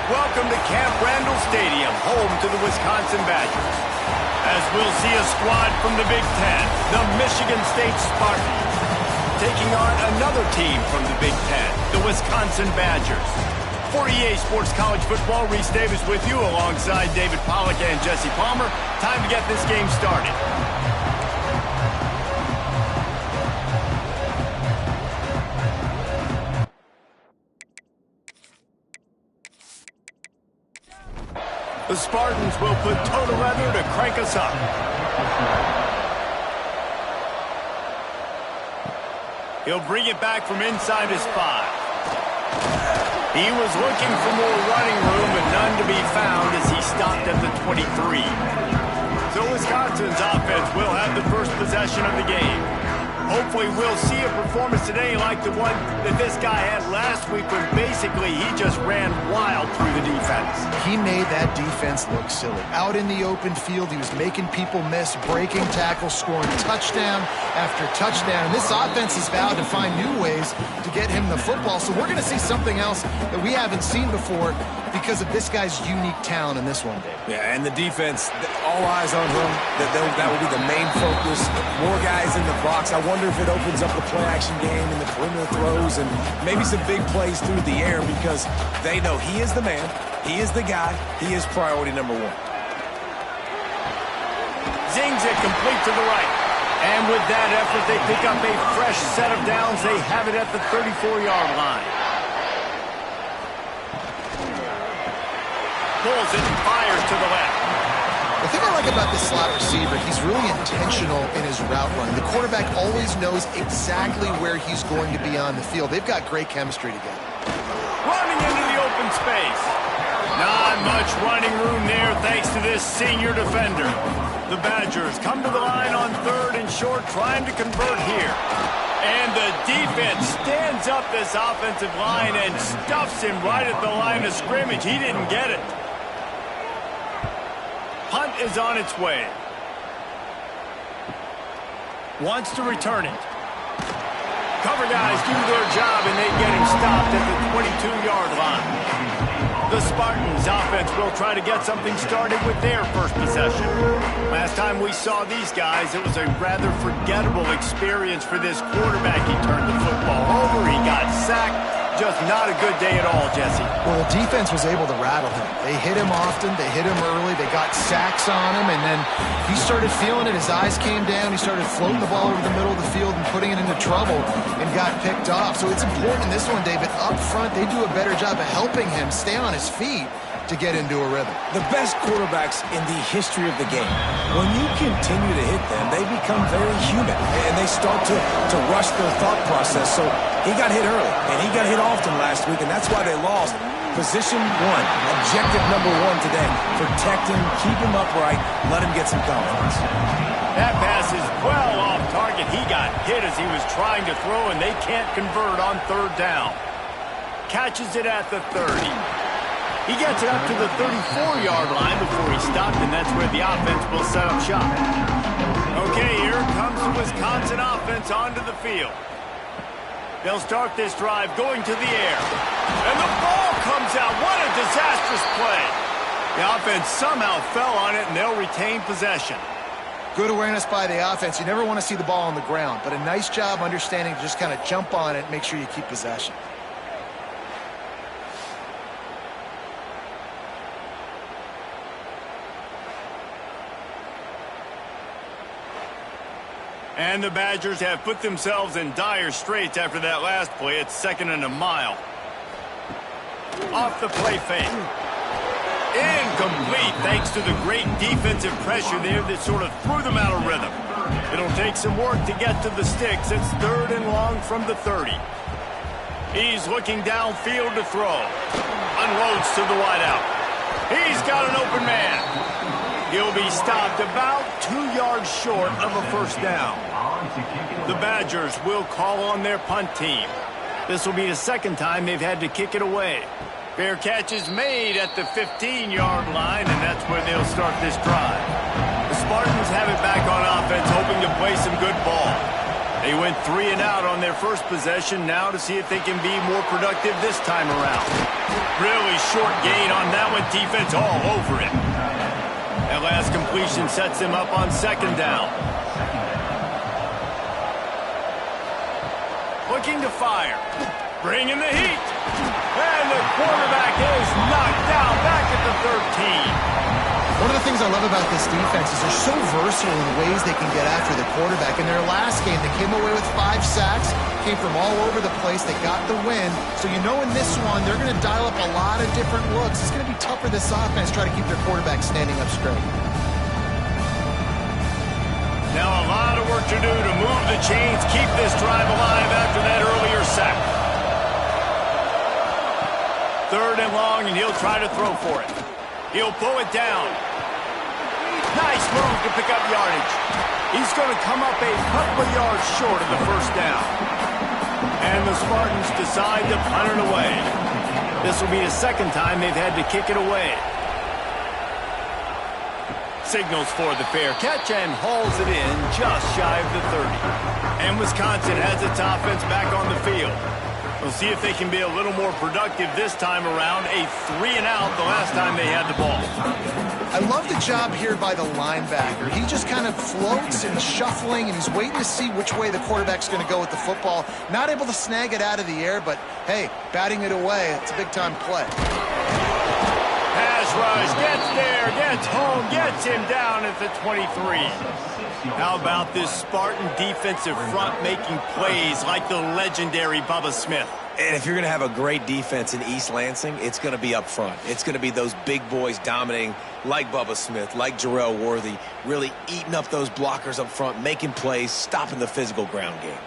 Welcome to Camp Randall Stadium, home to the Wisconsin Badgers. As we'll see a squad from the Big Ten, the Michigan State Spartans, taking on another team from the Big Ten, the Wisconsin Badgers. For EA Sports College Football, Reese Davis with you alongside David Pollack and Jesse Palmer. Time to get this game started. The Spartans will put total leather to crank us up. He'll bring it back from inside his 5. He was looking for more running room, but none to be found as he stopped at the 23. So Wisconsin's offense will have the first possession of the game. Hopefully we'll see a performance today like the one that this guy had last week when basically he just ran wild through the defense. He made that defense look silly. Out in the open field, he was making people miss, breaking tackles, scoring touchdown after touchdown. And this offense has vowed to find new ways to get him the football. So we're going to see something else that we haven't seen before because of this guy's unique talent in this one, Dave. Yeah, and the defense, all eyes on him. That will be the main focus. More guys in the box. I wonder if it opens up the play-action game and the perimeter throws and maybe some big plays through the air because they know he is the man, he is the guy, he is priority number 1. Zings it complete to the right. And with that effort, they pick up a fresh set of downs. They have it at the 34-yard line. Pulls it and fires to the left. The thing I like about this slot receiver, he's really intentional in his route run. The quarterback always knows exactly where he's going to be on the field. They've got great chemistry together. Running into the open space. Not much running room there thanks to this senior defender. The Badgers come to the line on 3rd and short, trying to convert here. And the defense stands up this offensive line and stuffs him right at the line of scrimmage. He didn't get it. Punt is on its way. Wants to return it. Cover guys do their job, and they get him stopped at the 22-yard line. The Spartans offense will try to get something started with their first possession. Last time we saw these guys, it was a rather forgettable experience for this quarterback. He turned the football over, he got sacked. Just not a good day at all, Jesse. Well, the defense was able to rattle him. They hit him often, they hit him early, they got sacks on him, and then he started feeling it. His eyes came down, he started floating the ball over the middle of the field and putting it into trouble and got picked off. So it's important in this one, David, up front, they do a better job of helping him stay on his feet to get into a rhythm. The best quarterbacks in the history of the game, when you continue to hit them, they become very human, and they start to rush their thought process. So he got hit early, and he got hit often last week, and that's why they lost. Position 1, objective number 1 today. Protect him, keep him upright, let him get some confidence. That pass is well off target. He got hit as he was trying to throw, and they can't convert on 3rd down. Catches it at the 30. He gets it up to the 34-yard line before he stopped, and that's where the offense will set up shop. Okay, here comes the Wisconsin offense onto the field. They'll start this drive going to the air. And the ball comes out. What a disastrous play. The offense somehow fell on it, and they'll retain possession. Good awareness by the offense. You never want to see the ball on the ground, but a nice job understanding to just kind of jump on it and make sure you keep possession. And the Badgers have put themselves in dire straits after that last play. It's 2nd and a mile. Off the play fake. Incomplete thanks to the great defensive pressure there that sort of threw them out of rhythm. It'll take some work to get to the sticks. It's 3rd and long from the 30. He's looking downfield to throw. Unloads to the wideout. He's got an open man. He'll be stopped about 2 yards short of a first down. The Badgers will call on their punt team. This will be the second time they've had to kick it away. Fair catch is made at the 15-yard line, and that's where they'll start this drive. The Spartans have it back on offense, hoping to play some good ball. They went 3 and out on their first possession, now to see if they can be more productive this time around. Really short gain on that one, defense all over it. That last completion sets them up on second down. Looking to fire. Bringing the heat. And the quarterback is knocked down back at the 13. One of the things I love about this defense is they're so versatile in ways they can get after the quarterback. In their last game, they came away with 5 sacks, came from all over the place. They got the win. So you know in this one, they're going to dial up a lot of different looks. It's going to be tough for this offense to try to keep their quarterback standing up straight. Now a lot of work to do to move the chains, keep this drive alive after that earlier sack. 3rd and long, and he'll try to throw for it. He'll pull it down. Nice move to pick up yardage. He's going to come up a couple of yards short of the first down. And the Spartans decide to punt it away. This will be the second time they've had to kick it away. Signals for the fair catch and hauls it in just shy of the 30. And Wisconsin has its offense back on the field. We'll see if they can be a little more productive this time around. A 3 and out the last time they had the ball. I love the job here by the linebacker. He just kind of floats and shuffling, and he's waiting to see which way the quarterback's going to go with the football. Not able to snag it out of the air, but, hey, batting it away, it's a big-time play. Pass rush, gets there, gets home, gets him down at the 23. How about this Spartan defensive front making plays like the legendary Bubba Smith? And if you're going to have a great defense in East Lansing, it's going to be up front. It's going to be those big boys dominating like Bubba Smith, like Jarrell Worthy, really eating up those blockers up front, making plays, stopping the physical ground game.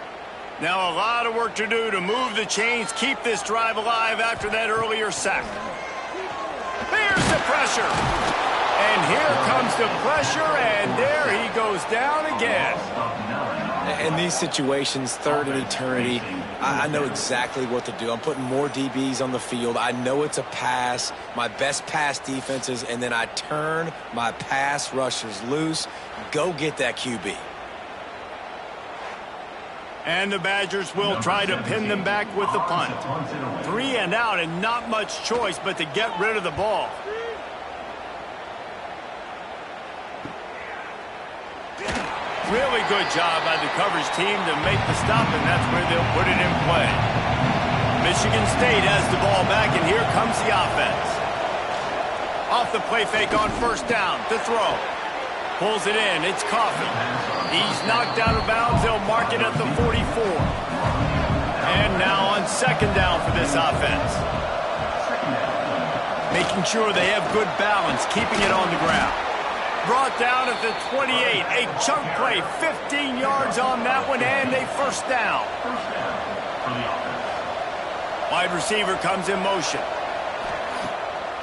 Now a lot of work to do to move the chains, keep this drive alive after that earlier sack. There's the pressure. And here comes the pressure, and there he goes down again. In these situations, 3rd and eternity, I know exactly what to do. I'm putting more DBs on the field. I know it's a pass, my best pass defenses, and then I turn my pass rushers loose. Go get that QB. And the Badgers will try to pin them back with the punt. 3 and out, and not much choice but to get rid of the ball. Really good job by the coverage team to make the stop, and that's where they'll put it in play. Michigan State has the ball back, and here comes the offense. Off the play fake on first down to throw. Pulls it in. It's Coffin. He's knocked out of bounds. They'll mark it at the 44. And now on second down for this offense. Making sure they have good balance, keeping it on the ground. Brought down at the 28. A chunk play, 15 yards on that one, and a first down. Wide receiver comes in motion.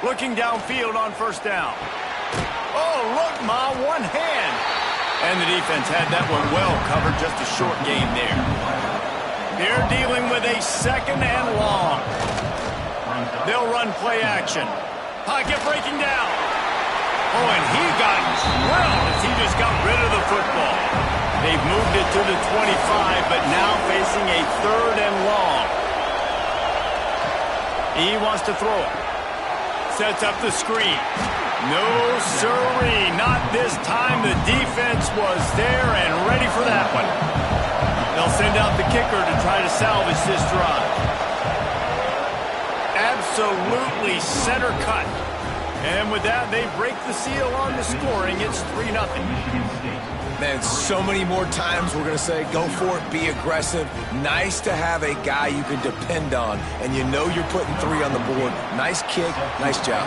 Looking downfield on first down. Oh, look, Ma, one hand. And the defense had that one well covered, just a short gain there. They're dealing with a 2nd and long. They'll run play action. Pocket breaking down. Oh, and he got drilled as he just got rid of the football. They've moved it to the 25, but now facing a 3rd and long. He wants to throw it. Sets up the screen. No, sirree, not this time. The defense was there and ready for that one. They'll send out the kicker to try to salvage this drive. Absolutely center cut. And with that, they break the seal on the scoring. It's 3-0. Man, so many more times we're going to say, go for it, be aggressive. Nice to have a guy you can depend on, and you know you're putting 3 on the board. Nice kick, nice job.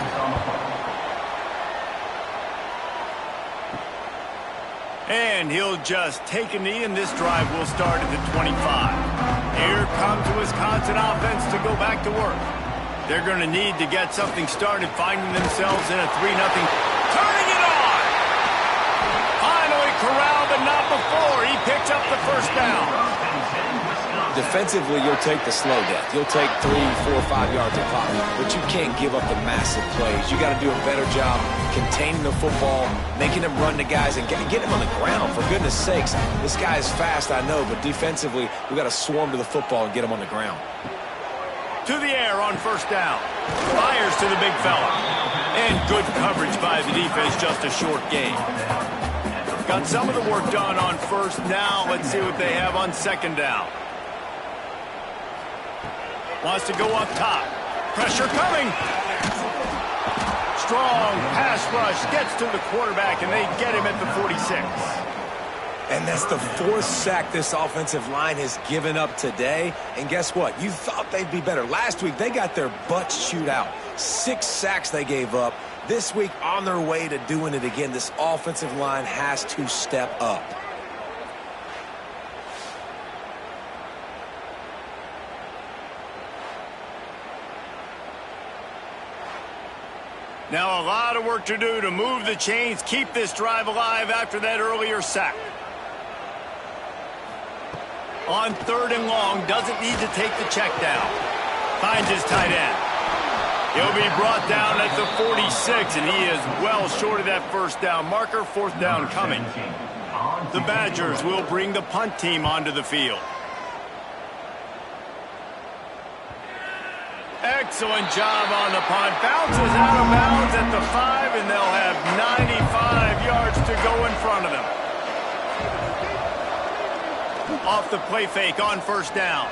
And he'll just take a knee, and this drive will start at the 25. Here comes the Wisconsin offense to go back to work. They're going to need to get something started, finding themselves in a 3-0. Turning it on! Finally corralled, but not before. He picks up the first down. Defensively, you'll take the slow death. You'll take 3, 4, 5 yards of pop, but you can't give up the massive plays. You got to do a better job containing the football, making them run to guys, and get him on the ground. For goodness sakes, this guy is fast, I know, but defensively, we got to swarm to the football and get him on the ground. To the air on first down. Fires to the big fella. And good coverage by the defense, just a short gain. Got some of the work done on first. Now let's see what they have on second down. Wants to go up top. Pressure coming. Strong pass rush. Gets to the quarterback, and they get him at the 46. And that's the 4th sack this offensive line has given up today. And guess what? You thought they'd be better. Last week, they got their butts chewed out. 6 sacks they gave up. This week, on their way to doing it again, this offensive line has to step up. Now a lot of work to do to move the chains, keep this drive alive after that earlier sack. On 3rd and long, doesn't need to take the check down. Finds his tight end. He'll be brought down at the 46, and he is well short of that first down marker. 4th down coming. The Badgers will bring the punt team onto the field. Excellent job on the punt. Bounces out of bounds at the 5, and they'll have 95 yards to go in front of them. Off the play fake on first down.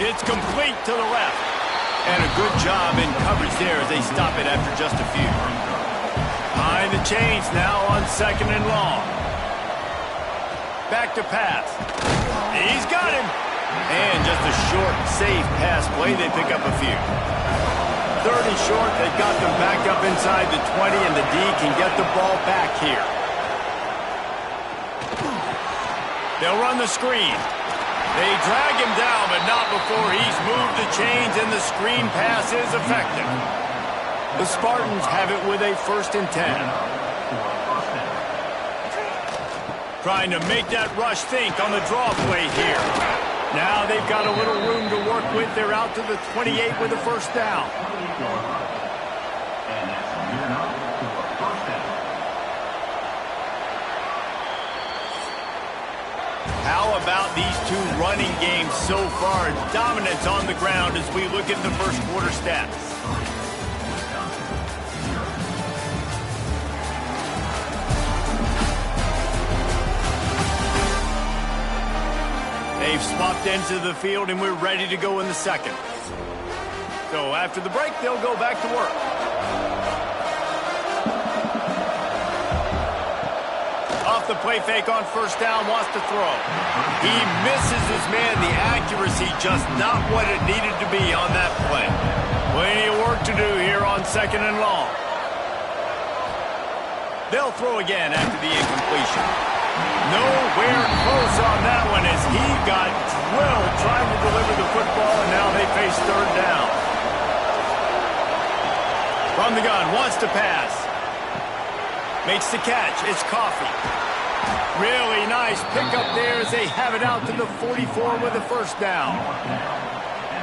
It's complete to the left. And a good job in coverage there as they stop it after just a few. Behind the chains now on 2nd and long. Back to pass. He's got him. And just a short, safe pass play. They pick up a few. 3rd and short. They've got them back up inside the 20, and the D can get the ball back here. They'll run the screen. They drag him down, but not before he's moved the chains, and the screen pass is effective. The Spartans have it with a 1st and 10. Trying to make that rush think on the draw play here. Now they've got a little room to work with. They're out to the 28 with a first down. How about these two running games so far? Dominance on the ground as we look at the first quarter stats. They've swapped ends of the field, and we're ready to go in the second. So after the break, they'll go back to work. Off the play fake on first down, wants to throw. He misses his man. The accuracy just not what it needed to be on that play. Plenty of work to do here on 2nd and long. They'll throw again after the incompletion. Nowhere close on that one as he got drilled trying to deliver the football, and now they face 3rd down. From the gun, wants to pass. Makes the catch. It's Coffee. Really nice pickup there as they have it out to the 44 with a first down.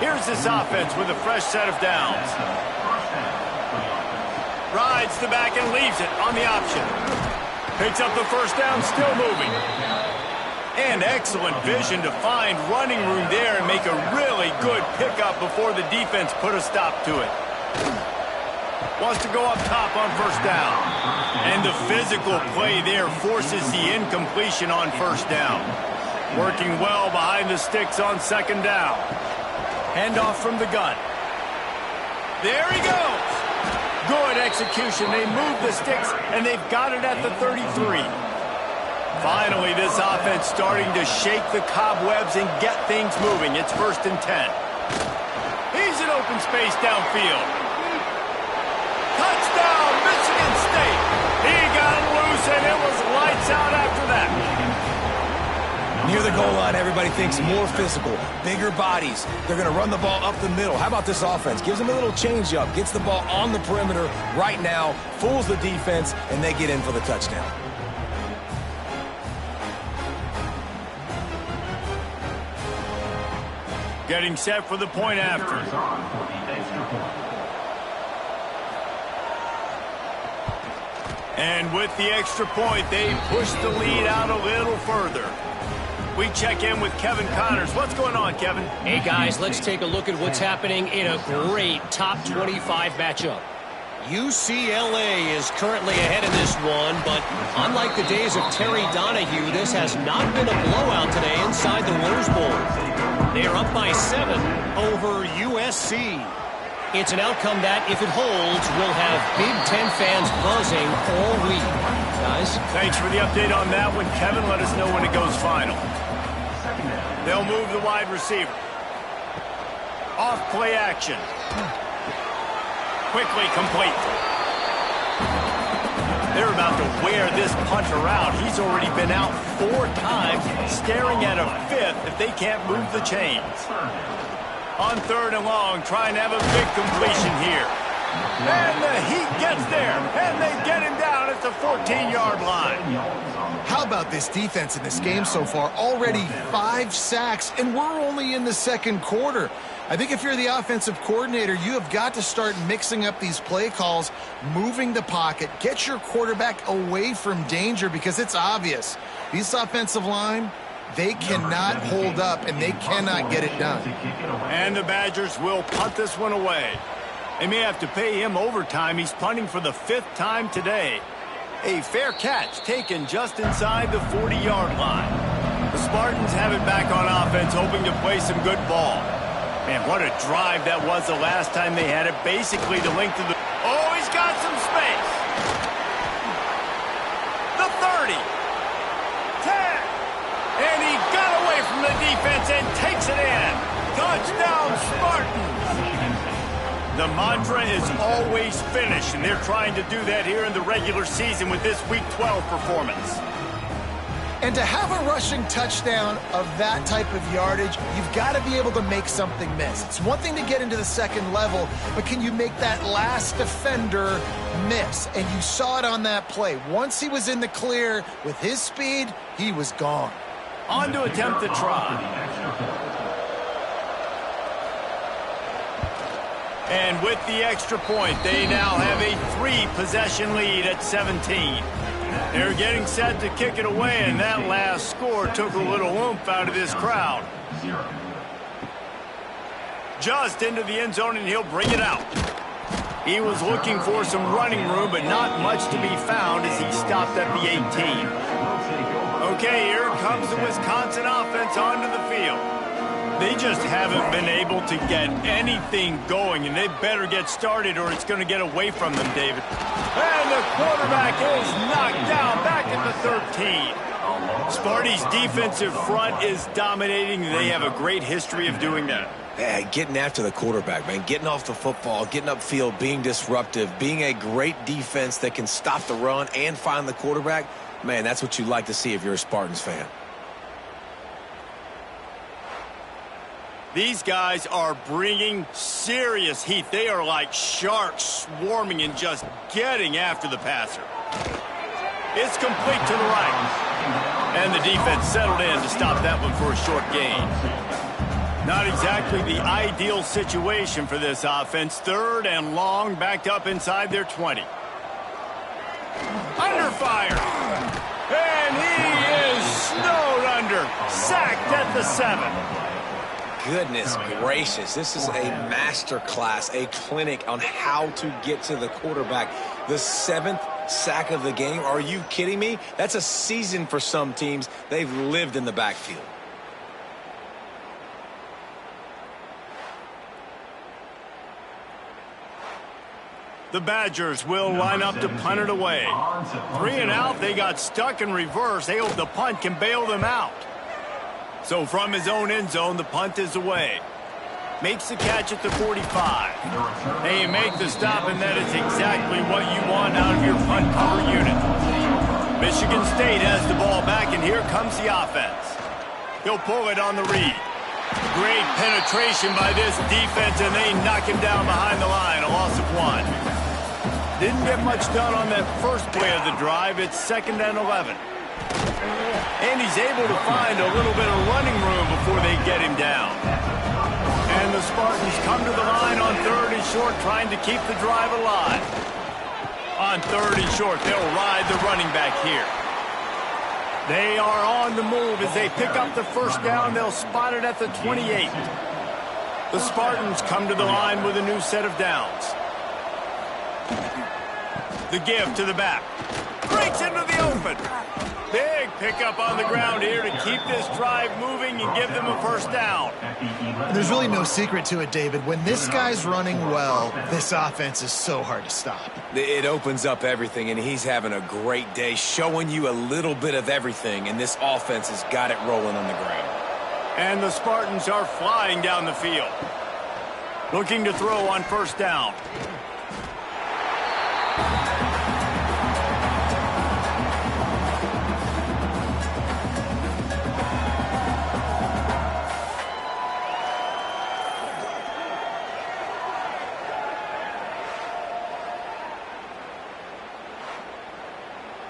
Here's this offense with a fresh set of downs. Rides the back and leaves it on the option. Picks up the first down, still moving. And excellent vision to find running room there and make a really good pickup before the defense put a stop to it. Wants to go up top on first down. And the physical play there forces the incompletion on first down. Working well behind the sticks on 2nd down. Handoff from the gun. There he goes. Good execution. They move the sticks, and they've got it at the 33. Finally, this offense starting to shake the cobwebs and get things moving. It's 1st and 10. He's in open space downfield. Touchdown, Michigan State. He got loose, and it was lights out after that. Near the goal line, everybody Everybody thinks more physical, bigger bodies. They're going to run the ball up the middle. How about this offense? Gives them a little change-up, gets the ball on the perimeter right now, fools the defense, and they get in for the touchdown. Getting set for the point after. And with the extra point, they push the lead out a little further. We check in with Kevin Connors. What's going on, Kevin? Hey, guys, let's take a look at what's happening in a great top 25 matchup. UCLA is currently ahead in this one, but unlike the days of Terry Donahue, this has not been a blowout today inside the Winners Bowl. They are up by 7 over USC. It's an outcome that, if it holds, will have Big Ten fans buzzing all week. Guys? Thanks for the update on that one, Kevin. Let us know when it goes final. They'll move the wide receiver. Off play action. Quickly complete. They're about to wear this punter out. He's already been out 4 times, staring at a 5th if they can't move the chains. On 3rd and long, trying to have a big completion here. And the Heat gets there, and they get him down at the 14-yard line. How about this defense in this game so far? Already 5 sacks, and we're only in the 2nd quarter. I think if you're the offensive coordinator, you have got to start mixing up these play calls, moving the pocket, get your quarterback away from danger, because it's obvious. This offensive line, they cannot hold up, and they cannot get it done. And the Badgers will punt this one away. They may have to pay him overtime. He's punting for the 5th time today. A fair catch taken just inside the 40-yard line. The Spartans have it back on offense, hoping to play some good ball. Man, what a drive that was the last time they had it. Basically the length of the... Oh, he's got some space. The 30. 10. And he got away from the defense and takes it in. Touchdown, Spartans. The mantra is always finish, and they're trying to do that here in the regular season with this Week 12 performance. And to have a rushing touchdown of that type of yardage, you've got to be able to make something miss. It's one thing to get into the 2nd level, but can you make that last defender miss? And you saw it on that play. Once he was in the clear with his speed, he was gone. On to attempt the try. And with the extra point, they now have a 3-possession lead at 17. They're getting set to kick it away, and that last score took a little oomph out of this crowd. Just into the end zone, and he'll bring it out. He was looking for some running room, but not much to be found as he stopped at the 18. Okay, here comes the Wisconsin offense onto the field. They just haven't been able to get anything going, and they better get started or it's going to get away from them, David. And the quarterback is knocked down back at the 13. Sparty's defensive front is dominating. They have a great history of doing that. Yeah, getting after the quarterback, man. Getting off the football, getting upfield, being disruptive, being a great defense that can stop the run and find the quarterback. Man, that's what you like to see if you're a Spartans fan. These guys are bringing serious heat. They are like sharks swarming and just getting after the passer. It's complete to the right. And the defense settled in to stop that one for a short gain. Not exactly the ideal situation for this offense. 3rd and long, backed up inside their 20. Under fire. And he is snowed under. Sacked at the 7. Goodness gracious, this is a master class, a clinic on how to get to the quarterback. The 7th sack of the game, are you kidding me? That's a season for some teams. They've lived in the backfield. The Badgers will line up to punt it away. 3 and out, they got stuck in reverse. They hope the punt can bail them out. So from his own end zone, the punt is away. Makes the catch at the 45. They make the stop, and that is exactly what you want out of your punt cover unit. Michigan State has the ball back, and here comes the offense. He'll pull it on the read. Great penetration by this defense, and they knock him down behind the line. A loss of 1. Didn't get much done on that first play of the drive. It's 2nd and 11. And he's able to find a little bit of running room before they get him down. And the Spartans come to the line on 3rd and short, trying to keep the drive alive. On 3rd and short, they'll ride the running back here. They are on the move as they pick up the first down. They'll spot it at the 28. The Spartans come to the line with a new set of downs. The give to the back. Breaks into the open. Big pickup on the ground here to keep this drive moving and give them a first down. There's really no secret to it, David. When this guy's running well, this offense is so hard to stop. It opens up everything, and he's having a great day, showing you a little bit of everything, and this offense has got it rolling on the ground. And the Spartans are flying down the field. Looking to throw on first down.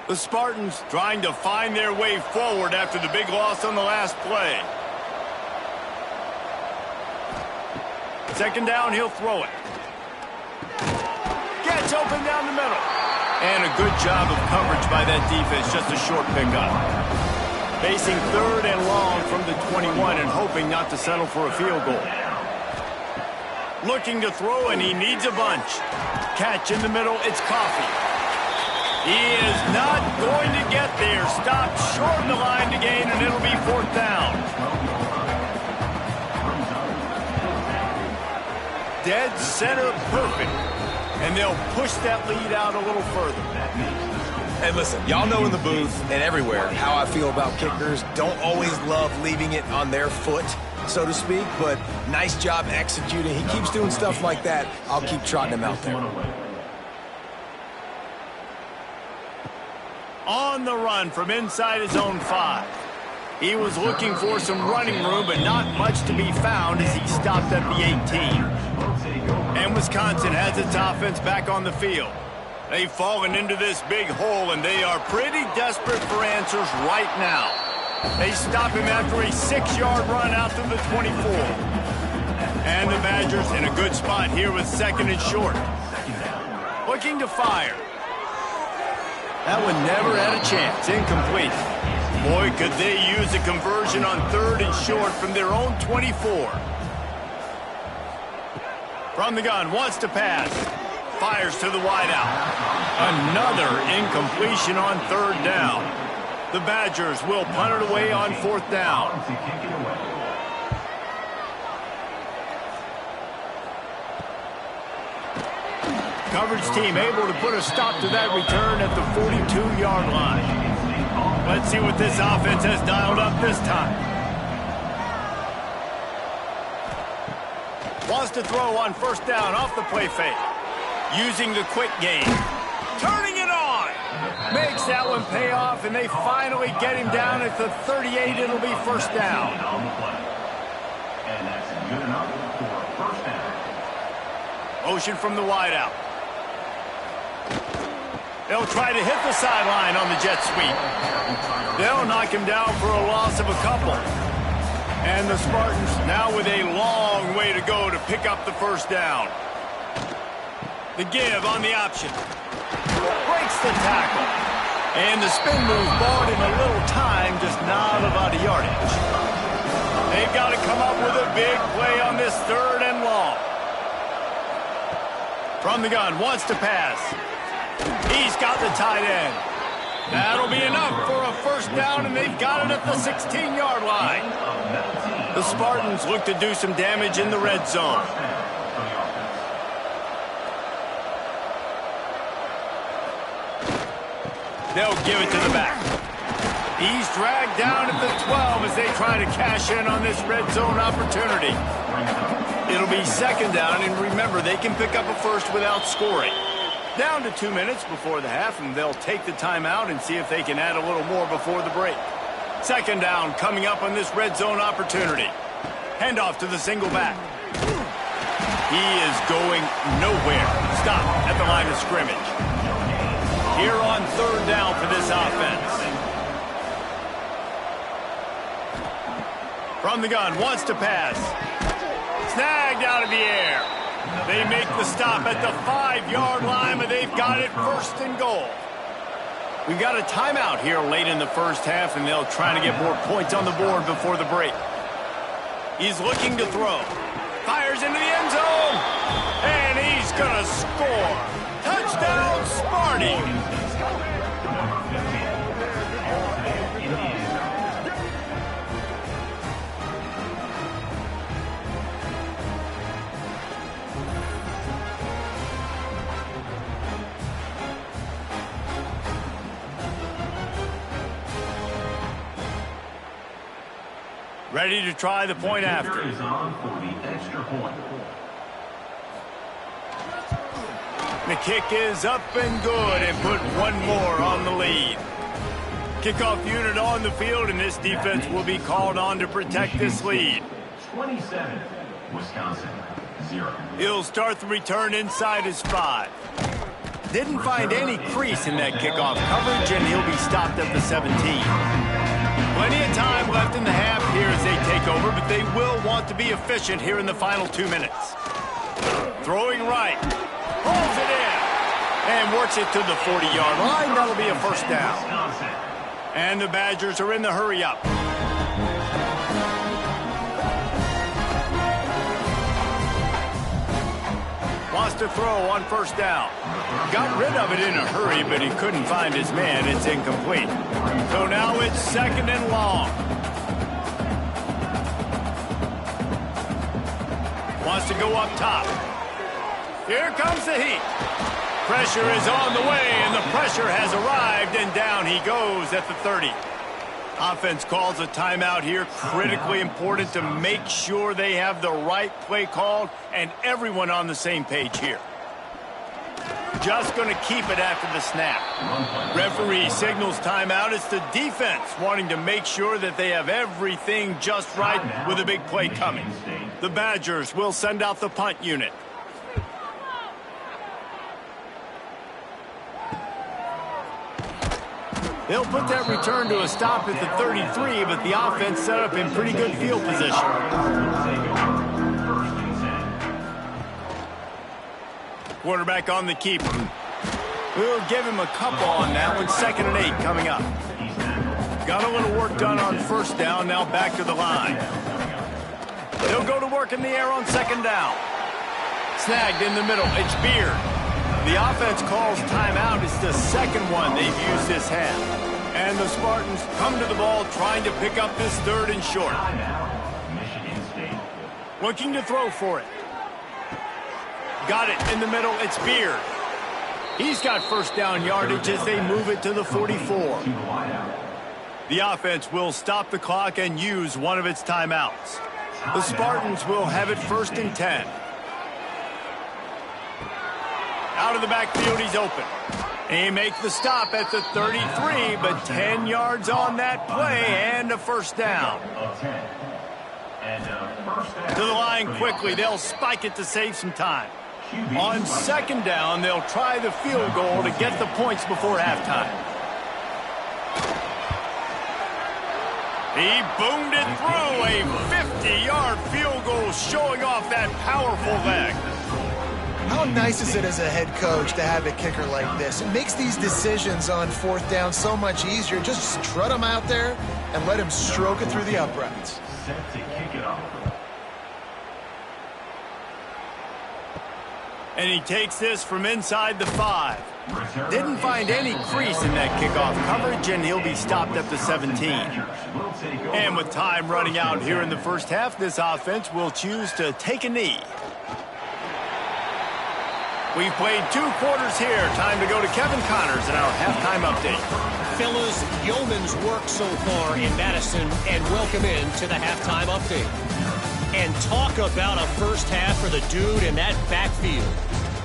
The Spartans trying to find their way forward after the big loss on the last play. 2nd down, he'll throw it. Gets open down the middle. And a good job of coverage by that defense, just a short pickup. Facing 3rd and long from the 21 and hoping not to settle for a field goal. Looking to throw, and he needs a bunch. Catch in the middle, it's Coffee. He is not going to get there. Stopped short of the line to gain, and it'll be 4th down. Dead center perfect. And they'll push that lead out a little further. Hey, listen, y'all know in the booth and everywhere how I feel about kickers. Don't always love leaving it on their foot, so to speak, but nice job executing. He keeps doing stuff like that. I'll keep trotting him out there. On the run from inside his own 5. He was looking for some running room, but not much to be found as he stopped at the 18. And Wisconsin has its offense back on the field. They've fallen into this big hole, and they are pretty desperate for answers right now. They stop him after a 6-yard run out to the 24. And the Badgers in a good spot here with 2nd and short. Looking to fire. That one never had a chance. Incomplete. Boy, could they use a conversion on 3rd and short from their own 24. From the gun, wants to pass. Fires to the wideout. Another incompletion on 3rd down. The Badgers will punt it away on 4th down. Coverage team able to put a stop to that return at the 42-yard line. Let's see what this offense has dialed up this time. Wants to throw on first down off the play fake. Using the quick game. Turning it on. Makes that one pay off, and they finally get him down at the 38. It'll be first down. And that's good enough for a first down. Motion from the wideout. They'll try to hit the sideline on the jet sweep. They'll knock him down for a loss of a couple. And the Spartans now with a long way to go to pick up the first down. The give on the option. Breaks the tackle. And the spin move bought him a little time, just not a lot of yardage. They've got to come up with a big play on this 3rd and long. From the gun, wants to pass. He's got the tight end. That'll be enough for a first down, and they've got it at the 16-yard line. The Spartans look to do some damage in the red zone. They'll give it to the back. He's dragged down at the 12 as they try to cash in on this red zone opportunity. It'll be 2nd down, and remember, they can pick up a first without scoring. Down to 2 minutes before the half, and they'll take the timeout and see if they can add a little more before the break. Second down coming up on this red zone opportunity. Handoff to the single back. He is going nowhere. Stop at the line of scrimmage. Here on third down for this offense. From the gun, wants to pass. Snagged out of the air. They make the stop at the 5-yard line, but they've got it first and goal. We've got a timeout here late in the first half, and they'll try to get more points on the board before the break. He's looking to throw. Fires into the end zone. And he's going to score. Touchdown, Sparty. Ready to try the point after. Is on for the extra point. The kick is up and good and put one more on the lead. Kickoff unit on the field, and this defense will be called on to protect this lead. 27, Wisconsin, 0. He'll start the return inside his 5. Didn't find any crease in that kickoff coverage, and he'll be stopped at the 17. Plenty of time left in the half here as they take over, but they will want to be efficient here in the final 2 minutes. Throwing right. Pulls it in. And works it to the 40-yard line. That'll be a first down. And the Badgers are in the hurry-up. Wants to throw on first down. Got rid of it in a hurry, but he couldn't find his man. It's incomplete. So now it's second and long. Wants to go up top. Here comes the heat. Pressure is on the way, and the pressure has arrived, and down he goes at the 30. Offense calls a timeout here. Critically important to make sure they have the right play called and everyone on the same page here. Just going to keep it after the snap. Referee signals timeout. It's the defense wanting to make sure that they have everything just right with a big play coming. The Badgers will send out the punt unit. They'll put that return to a stop at the 33, but the offense set up in pretty good field position. Quarterback on the keeper. We'll give him a couple on that one. 2nd and 8 coming up. Got a little work done on first down. Now back to the line. They'll go to work in the air on 2nd down. Snagged in the middle. It's Beard. The offense calls timeout. It's the second one they've used this half. And the Spartans come to the ball trying to pick up this 3rd and short. Looking to throw for it. Got it in the middle. It's Beard. He's got first down yardage as they move it to the 44. The offense will stop the clock and use one of its timeouts. The Spartans will have it 1st and 10. Out of the backfield, he's open. He makes the stop at the 33, but 10 yards on that play and a first down. To the line quickly. They'll spike it to save some time. On 2nd down, they'll try the field goal to get the points before halftime. He boomed it through. A 50-yard field goal showing off that powerful leg. How nice is it as a head coach to have a kicker like this? It makes these decisions on 4th down so much easier. Just strut him out there and let him stroke it through the uprights. Set to kick it off. And he takes this from inside the 5. Didn't find any crease in that kickoff coverage, and he'll be stopped at the 17. And with time running out here in the first half, this offense will choose to take a knee. We've played 2 quarters here. Time to go to Kevin Connors in our halftime update. Fellas, yeoman's work so far in Madison, and welcome in to the halftime update. And talk about a first half for the dude in that backfield.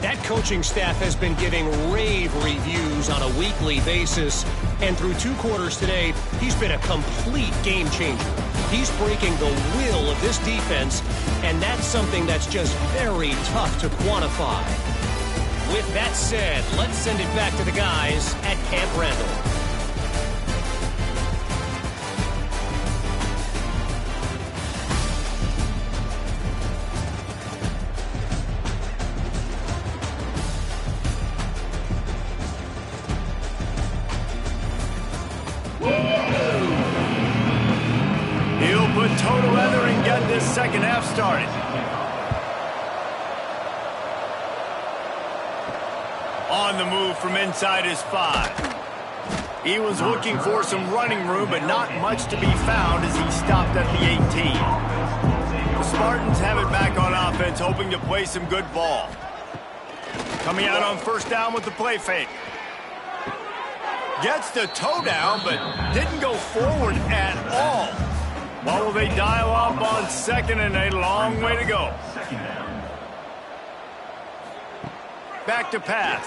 That coaching staff has been giving rave reviews on a weekly basis, and through 2 quarters today, he's been a complete game changer. He's breaking the will of this defense, and that's something that's just very tough to quantify. With that said, let's send it back to the guys at Camp Randall. He'll put total weather and get this second half started. On the move from inside his 5. He was looking for some running room, but not much to be found as he stopped at the 18. The Spartans have it back on offense, hoping to play some good ball. Coming out on first down with the play fake. Gets the toe down, but didn't go forward at all. What will they dial up on second and a long way to go? Back to pass.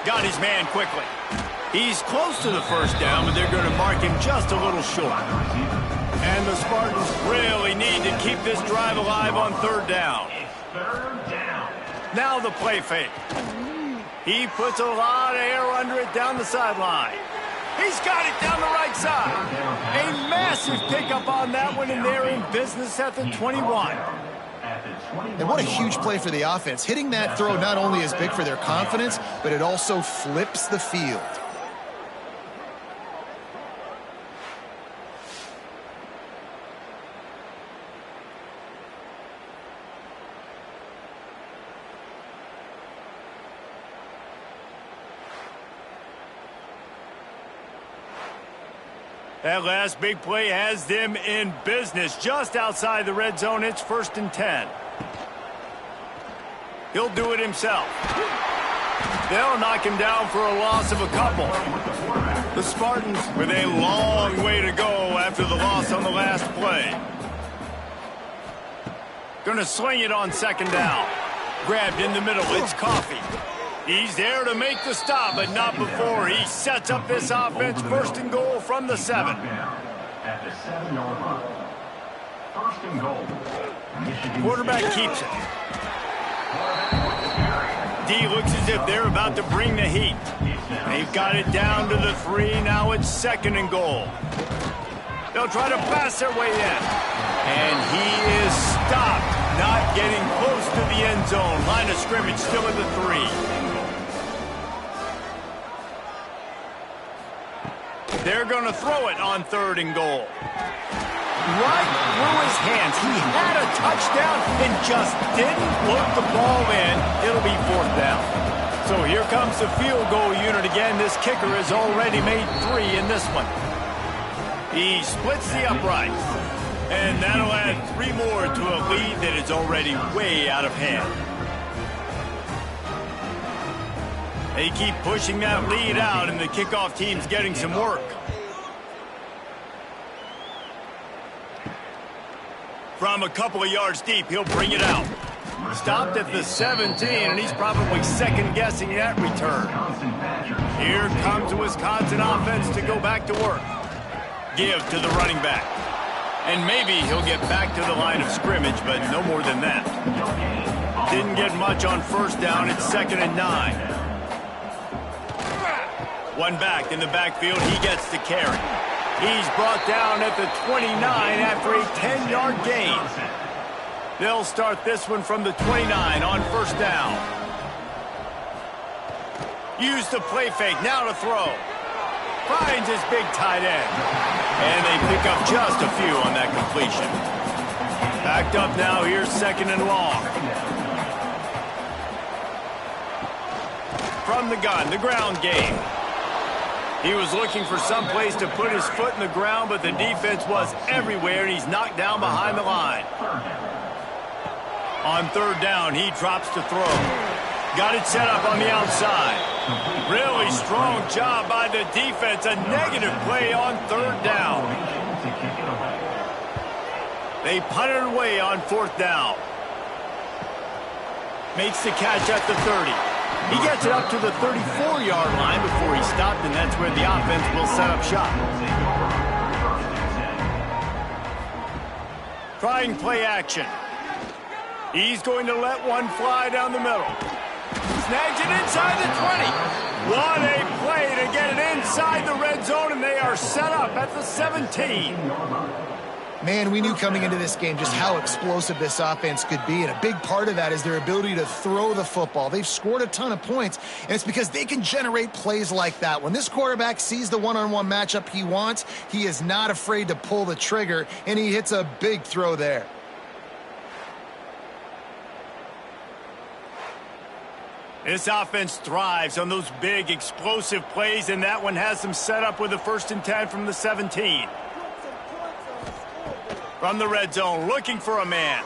Got his man quickly. He's close to the first down, but they're going to mark him just a little short. And the Spartans really need to keep this drive alive on third down. Now the play fake. He puts a lot of air under it down the sideline. He's got it down the right side. A massive pickup on that one, and they're in business at the 21. And what a huge play for the offense. Hitting that throw not only is big for their confidence, but it also flips the field. That last big play has them in business. Just outside the red zone, it's 1st and 10. He'll do it himself. They'll knock him down for a loss of a couple. The Spartans with a long way to go after the loss on the last play. Gonna sling it on second down. Grabbed in the middle, it's Coffee. He's there to make the stop, but not before. He sets up this offense, 1st and goal from the 7. At the 7-yard line. 1st and goal. Quarterback keeps it. D looks as if they're about to bring the heat. They've got it down to the 3. Now it's 2nd and goal. They'll try to pass their way in. And he is stopped, not getting close to the end zone. Line of scrimmage still at the 3. They're going to throw it on 3rd and goal. Right through his hands. He had a touchdown and just didn't put the ball in. It'll be 4th down. So here comes the field goal unit again. This kicker has already made 3 in this one. He splits the uprights. And that'll add 3 more to a lead that is already way out of hand. They keep pushing that lead out, and the kickoff team's getting some work. From a couple of yards deep, he'll bring it out. Stopped at the 17, and he's probably second-guessing that return. Here comes the Wisconsin offense to go back to work. Give to the running back. And maybe he'll get back to the line of scrimmage, but no more than that. Didn't get much on first down. It's 2nd and 9. One back in the backfield. He gets the carry. He's brought down at the 29 after a 10-yard gain. They'll start this one from the 29 on first down. Use the play fake. Now to throw. Finds his big tight end. And they pick up just a few on that completion. Backed up now. Here's 2nd and long. From the gun, the ground game. He was looking for some place to put his foot in the ground, but the defense was everywhere, and he's knocked down behind the line. On 3rd down, he drops to throw. Got it set up on the outside. Really strong job by the defense. A negative play on 3rd down. They punted it away on 4th down. Makes the catch at the 30. He gets it up to the 34-yard line before he stopped, and that's where the offense will set up shop. Trying play action. He's going to let one fly down the middle. Snags it inside the 20. What a play to get it inside the red zone, and they are set up at the 17. Man, we knew coming into this game just how explosive this offense could be, and a big part of that is their ability to throw the football. They've scored a ton of points, and it's because they can generate plays like that. When this quarterback sees the one-on-one matchup he wants, he is not afraid to pull the trigger, and he hits a big throw there. This offense thrives on those big, explosive plays, and that one has them set up with a 1st and 10 from the 17. From the red zone, looking for a man.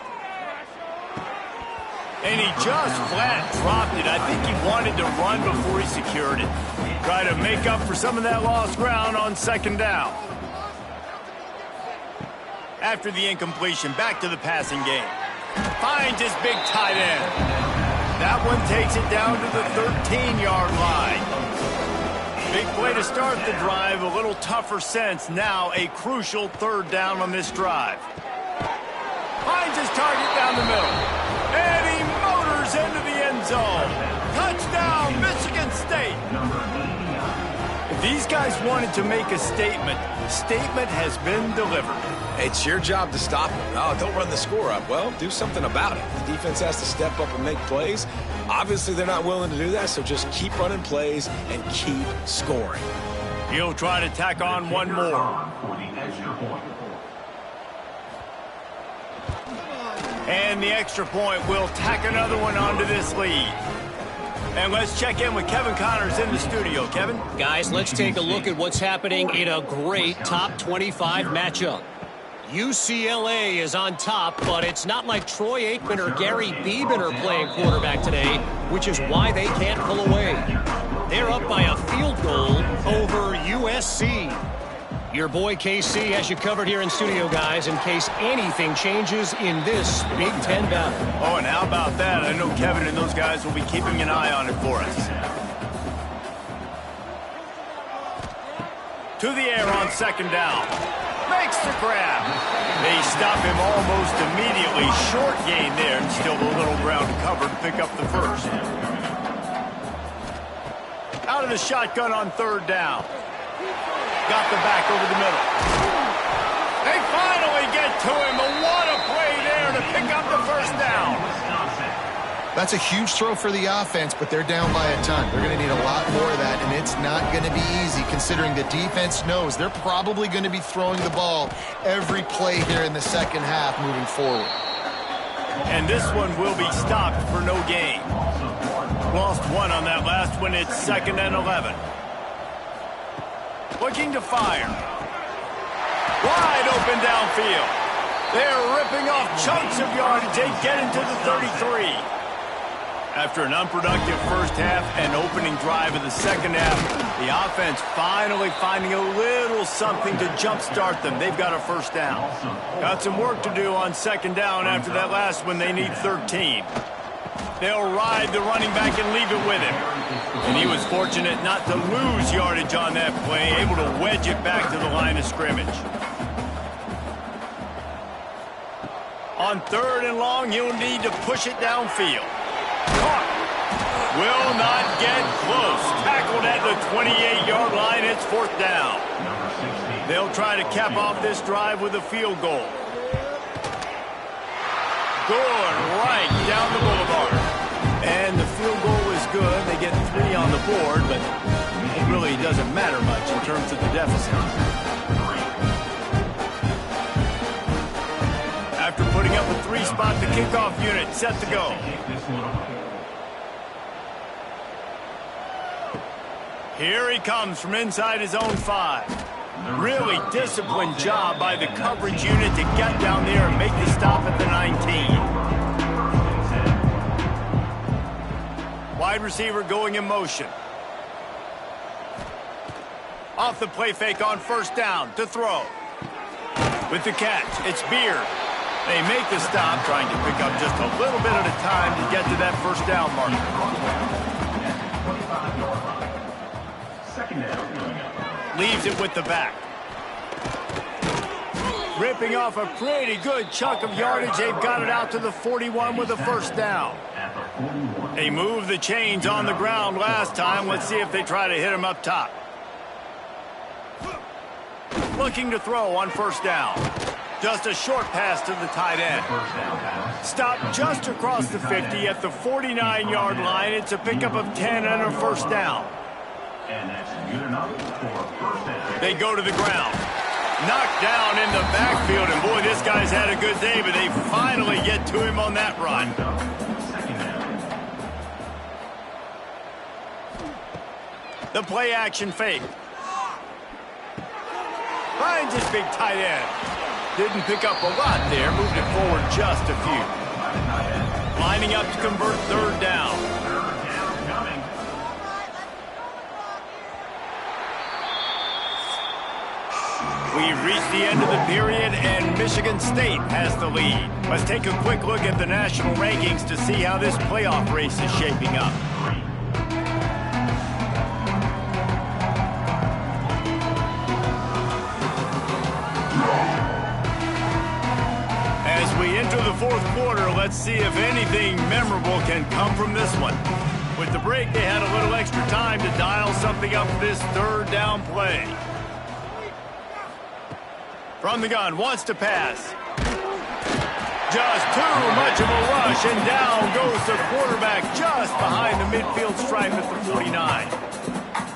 And he just flat dropped it. I think he wanted to run before he secured it. Try to make up for some of that lost ground on 2nd down. After the incompletion, back to the passing game. Finds his big tight end. That one takes it down to the 13-yard line. Big play to start the drive, a little tougher since. Now a crucial 3rd down on this drive. Finds his target down the middle. And he motors into the end zone. Touchdown, Michigan State. If these guys wanted to make a statement has been delivered. It's your job to stop them. Oh, don't run the score up. Well, do something about it. The defense has to step up and make plays. Obviously, they're not willing to do that, so just keep running plays and keep scoring. He'll try to tack on one more. And the extra point will tack another one onto this lead. And let's check in with Kevin Connors in the studio. Kevin? Guys, let's take a look at what's happening in a great top 25 matchup. UCLA is on top, but it's not like Troy Aikman or Gary Beeman are playing quarterback today, which is why they can't pull away. They're up by a field goal over USC. Your boy KC has you covered here in studio, guys, in case anything changes in this Big Ten battle. Oh, and how about that? I know Kevin and those guys will be keeping an eye on it for us. To the air on 2nd down. Makes the grab. They stop him almost immediately. Short gain there, and still a little ground to cover to pick up the 1st. Out of the shotgun on 3rd down. Got the back over the middle. They finally get to him. What a play there to pick up the 1st down. That's a huge throw for the offense, but they're down by a ton. They're going to need a lot more of that, and it's not going to be easy considering the defense knows they're probably going to be throwing the ball every play here in the 2nd half moving forward. And this one will be stopped for no gain. Lost one on that last one. It's 2nd and 11. Looking to fire. Wide open downfield. They're ripping off chunks of yardage. They get into the 33. After an unproductive 1st half and opening drive of the 2nd half, the offense finally finding a little something to jumpstart them. They've got a 1st down. Got some work to do on 2nd down after that last one. They need 13. They'll ride the running back and leave it with him. And he was fortunate not to lose yardage on that play, able to wedge it back to the line of scrimmage. On 3rd and long, he'll need to push it downfield. Caught. Will not get close. Tackled at the 28-yard line. It's 4th down. They'll try to cap off this drive with a field goal. Good, right down the boulevard. And the field goal is good. They get 3 on the board, but it really doesn't matter much in terms of the deficit. After putting up a 3-spot, the kickoff unit set to go. Here he comes from inside his own 5. Really disciplined job by the coverage unit to get down there and make the stop at the 19. Wide receiver going in motion. Off the play fake on 1st down to throw. With the catch, it's Beard. They make the stop, trying to pick up just a little bit at a time to get to that first down marker. Second down. Leaves it with the back. Ripping off a pretty good chunk of yardage. They've got it out to the 41 with a first down. They moved the chains on the ground last time. Let's see if they try to hit him up top. Looking to throw on first down. Just a short pass to the tight end. Stop just across the 50 at the 49-yard line. It's a pickup of 10 and a first down. And that's good enough for first down. They go to the ground. Knocked down in the backfield, and boy, this guy's had a good day, but they finally get to him on that run. Second down. The play action fake. Finds his big tight end. Didn't pick up a lot there, moved it forward just a few. Lining up to convert third down. Third down coming. We've reached the end of the period, and Michigan State has the lead. Let's take a quick look at the national rankings to see how this playoff race is shaping up. As we enter the fourth quarter, let's see if anything memorable can come from this one. With the break, they had a little extra time to dial something up for this third down play. From the gun, wants to pass. Just too much of a rush, and down goes the quarterback just behind the midfield stripe at the 49.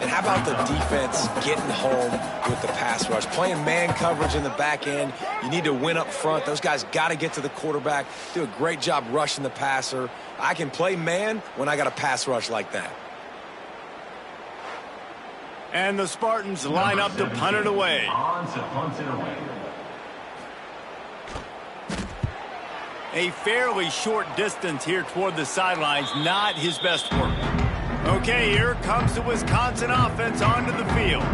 And how about the defense getting home with the pass rush? Playing man coverage in the back end. You need to win up front. Those guys got to get to the quarterback. Do a great job rushing the passer. I can play man when I got a pass rush like that. And the Spartans line up to punt it away. On to punt it away. A fairly short distance here toward the sidelines, not his best work. Okay, here comes the Wisconsin offense onto the field.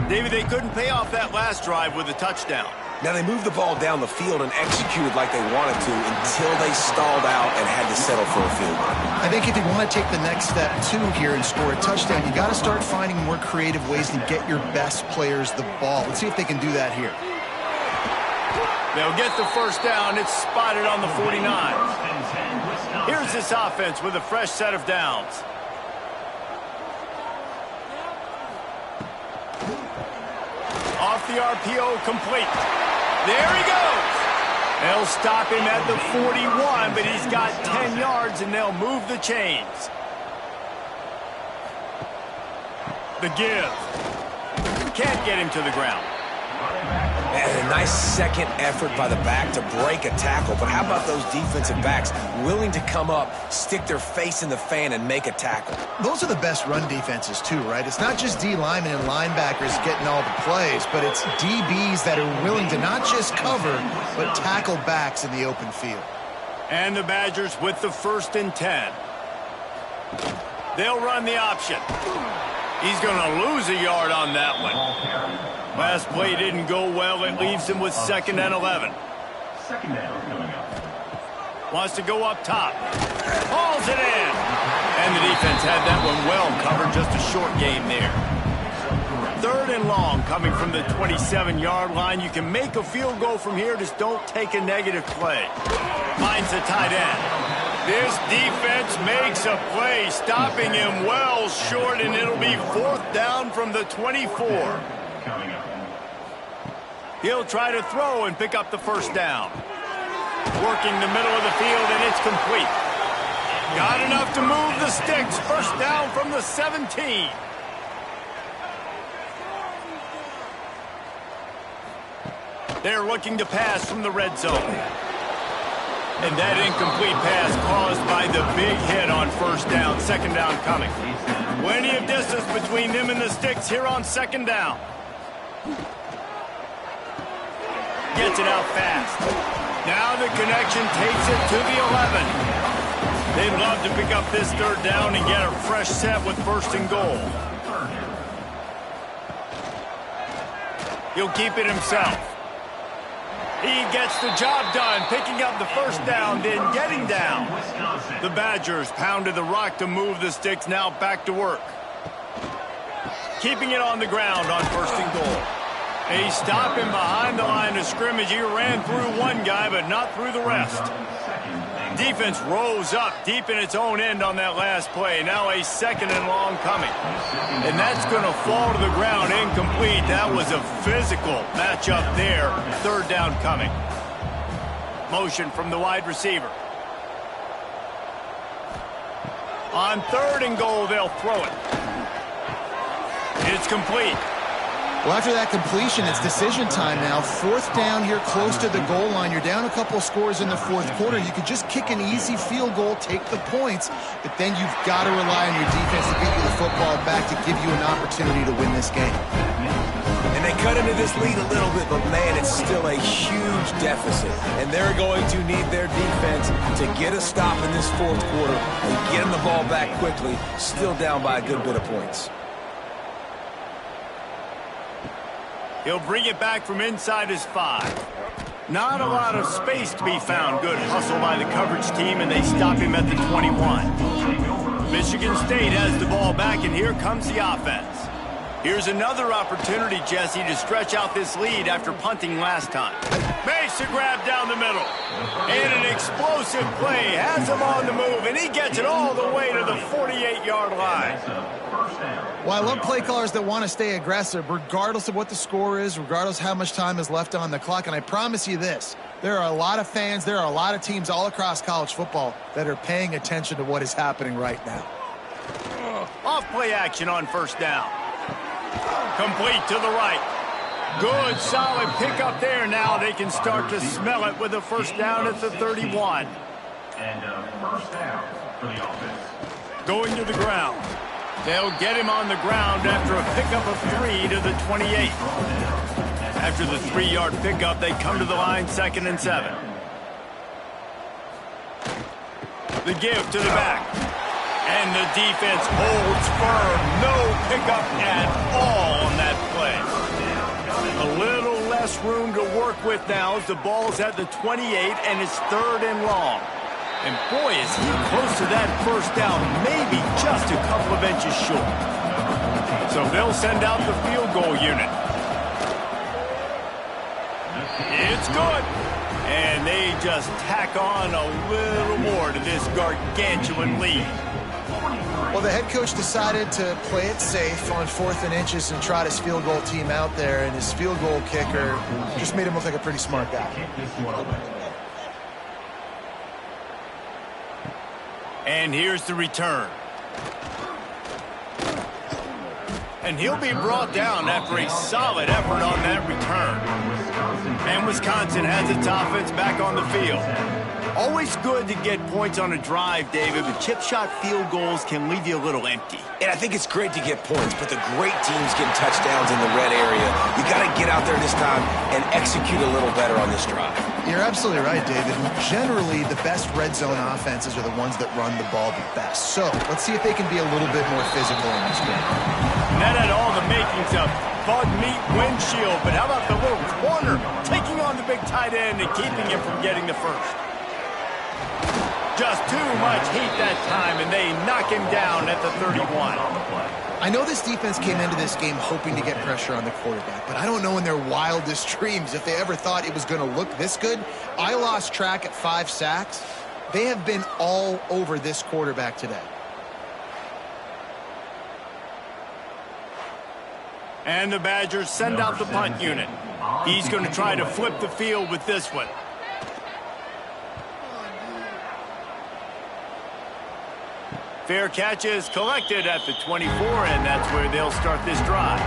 David, they couldn't pay off that last drive with a touchdown. Now, they moved the ball down the field and executed like they wanted to until they stalled out and had to settle for a field goal. I think if you want to take the next step, too, here and score a touchdown, you got to start finding more creative ways to get your best players the ball. Let's see if they can do that here. They'll get the first down. It's spotted on the 49. Here's this offense with a fresh set of downs. Off the RPO, complete. There he goes. They'll stop him at the 41, but he's got 10 yards, and they'll move the chains. The give. Can't get him to the ground. And a nice second effort by the back to break a tackle. But how about those defensive backs willing to come up, stick their face in the fan, and make a tackle? Those are the best run defenses, too, right? It's not just D linemen and linebackers getting all the plays, but it's DBs that are willing to not just cover, but tackle backs in the open field. And the Badgers with the 1st and 10. They'll run the option. He's going to lose a yard on that one. Last play didn't go well. It leaves him with 2nd and 11. Second down coming up. Wants to go up top. Hauls it in. And the defense had that one well covered. Just a short game there. 3rd and long coming from the 27-yard line. You can make a field goal from here. Just don't take a negative play. Finds the tight end. This defense makes a play, stopping him well short, and it'll be 4th down from the 24. Coming up. He'll try to throw and pick up the first down. Working the middle of the field, and it's complete. Got enough to move the sticks. First down from the 17. They're looking to pass from the red zone. And that incomplete pass caused by the big hit on first down. 2nd down coming. Plenty of distance between them and the sticks here on 2nd down. Gets it out fast. Now the connection takes it to the 11. They'd love to pick up this 3rd down and get a fresh set with 1st and goal. He'll keep it himself. He gets the job done, picking up the first down, then getting down. The Badgers pounded the rock to move the sticks, now back to work. Keeping it on the ground on 1st and goal. They stop him behind the line of scrimmage. He ran through one guy, but not through the rest. Defense rose up deep in its own end on that last play. Now a 2nd and long coming. And that's going to fall to the ground incomplete. That was a physical matchup there. 3rd down coming. Motion from the wide receiver. On 3rd and goal, they'll throw it. It's complete. Well, after that completion, it's decision time now. 4th down here close to the goal line. You're down a couple of scores in the 4th quarter. You could just kick an easy field goal, take the points, but then you've got to rely on your defense to get you the football back to give you an opportunity to win this game. And they cut into this lead a little bit, but, man, it's still a huge deficit. And they're going to need their defense to get a stop in this 4th quarter and get them the ball back quickly, still down by a good bit of points. He'll bring it back from inside his 5. Not a lot of space to be found. Good hustle by the coverage team, and they stop him at the 21. Michigan State has the ball back, and here comes the offense. Here's another opportunity, Jesse, to stretch out this lead after punting last time. Makes a grab down the middle. And an explosive play. Has him on the move, and he gets it all the way to the 48-yard line. Well, I love play callers that want to stay aggressive, regardless of what the score is, regardless of how much time is left on the clock. And I promise you this, there are a lot of fans, there are a lot of teams all across college football that are paying attention to what is happening right now. Off-play action on 1st down. Complete to the right. Good, solid pickup there. Now they can start to smell it with a 1st down at the 31. And 1st down for the offense. Going to the ground. They'll get him on the ground after a pickup of 3 to the 28. After the 3-yard pickup, they come to the line 2nd and 7. The give to the back. And the defense holds firm. No pickup at all on that play. A little less room to work with now as the ball's at the 28 and it's 3rd and long. And boy, is he close to that 1st down, maybe just a couple of inches short. So they'll send out the field goal unit. It's good. And they just tack on a little more to this gargantuan lead. Well, the head coach decided to play it safe on 4th and inches and trot his field goal team out there, and his field goal kicker just made him look like a pretty smart guy. And here's the return. And he'll be brought down after a solid effort on that return. And Wisconsin has its offense back on the field. Always good to get points on a drive, David, but chip shot field goals can leave you a little empty. And I think it's great to get points, but the great teams get touchdowns in the red area. You got to get out there this time and execute a little better on this drive. You're absolutely right, David. Generally, the best red zone offenses are the ones that run the ball the best. So let's see if they can be a little bit more physical in this game. And that had all the makings of bug meat windshield, but how about the little corner taking on the big tight end and keeping him from getting the first? Just too much heat that time, and they knock him down at the 31. I know this defense came into this game hoping to get pressure on the quarterback, but I don't know in their wildest dreams if they ever thought it was going to look this good. I lost track at 5 sacks. They have been all over this quarterback today. And the Badgers send out the punt unit. He's going to try to flip the field with this one. Fair catch is collected at the 24, and that's where they'll start this drive.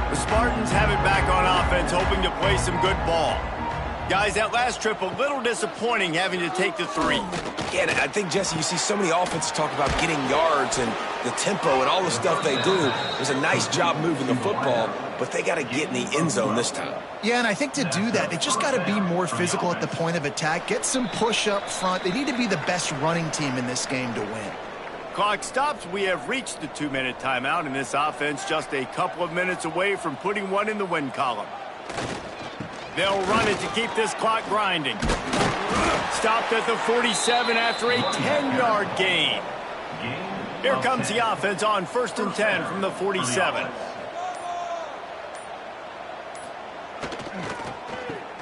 The Spartans have it back on offense, hoping to play some good ball. Guys, that last trip, a little disappointing having to take the 3. Yeah, and I think, Jesse, you see so many offenses talk about getting yards and the tempo and all the stuff they do. It was a nice job moving the football, but they got to get in the end zone this time. Yeah, and I think to do that, they just got to be more physical at the point of attack, get some push up front. They need to be the best running team in this game to win. Clock stops. We have reached the 2-minute timeout, and this offense just a couple of minutes away from putting one in the win column. They'll run it to keep this clock grinding. Stopped at the 47 after a 10-yard gain. Here comes the offense on 1st and 10 from the 47.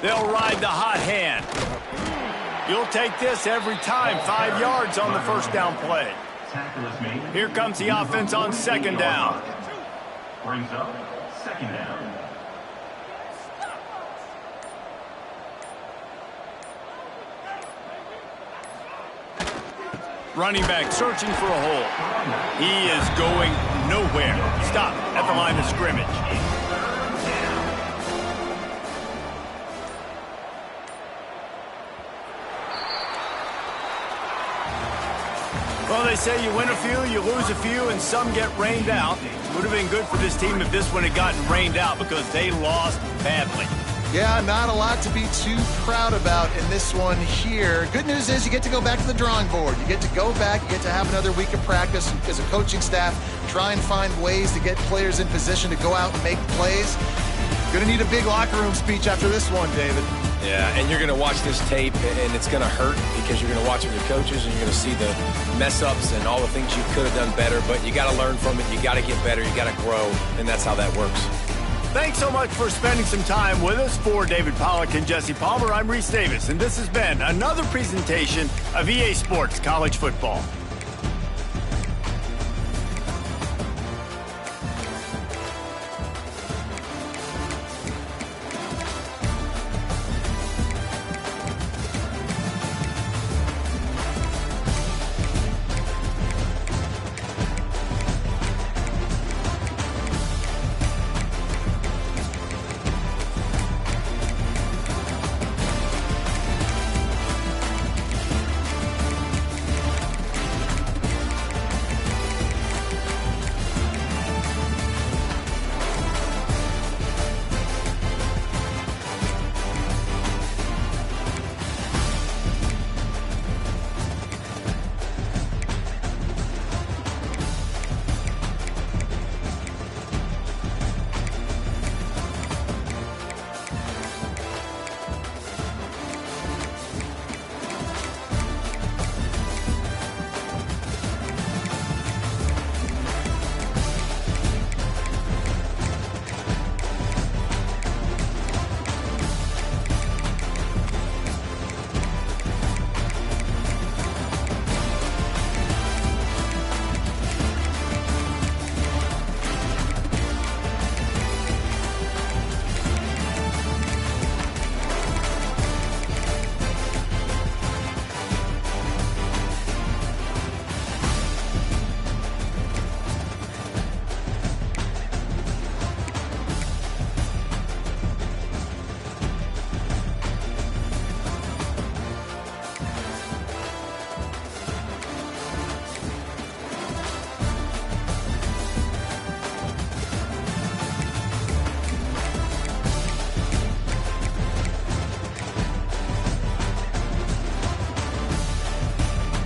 They'll ride the hot hand. You'll take this every time. 5 yards on the first down play. Here comes the offense on 2nd down. Brings up 2nd down. Running back searching for a hole. He is going nowhere. Stop at the line of scrimmage. Well, they say you win a few, you lose a few, and some get rained out. Would have been good for this team if this one had gotten rained out because they lost badly. Yeah, not a lot to be too proud about in this one here. Good news is you get to go back to the drawing board. You get to go back, you get to have another week of practice as a coaching staff, try and find ways to get players in position to go out and make plays. Going to need a big locker room speech after this one, David. Yeah, and you're going to watch this tape, and it's going to hurt because you're going to watch it with your coaches, and you're going to see the mess-ups and all the things you could have done better, but you got to learn from it. You got to get better. You got to grow, and that's how that works. Thanks so much for spending some time with us. For David Pollack and Jesse Palmer, I'm Reese Davis, and this has been another presentation of EA Sports College Football.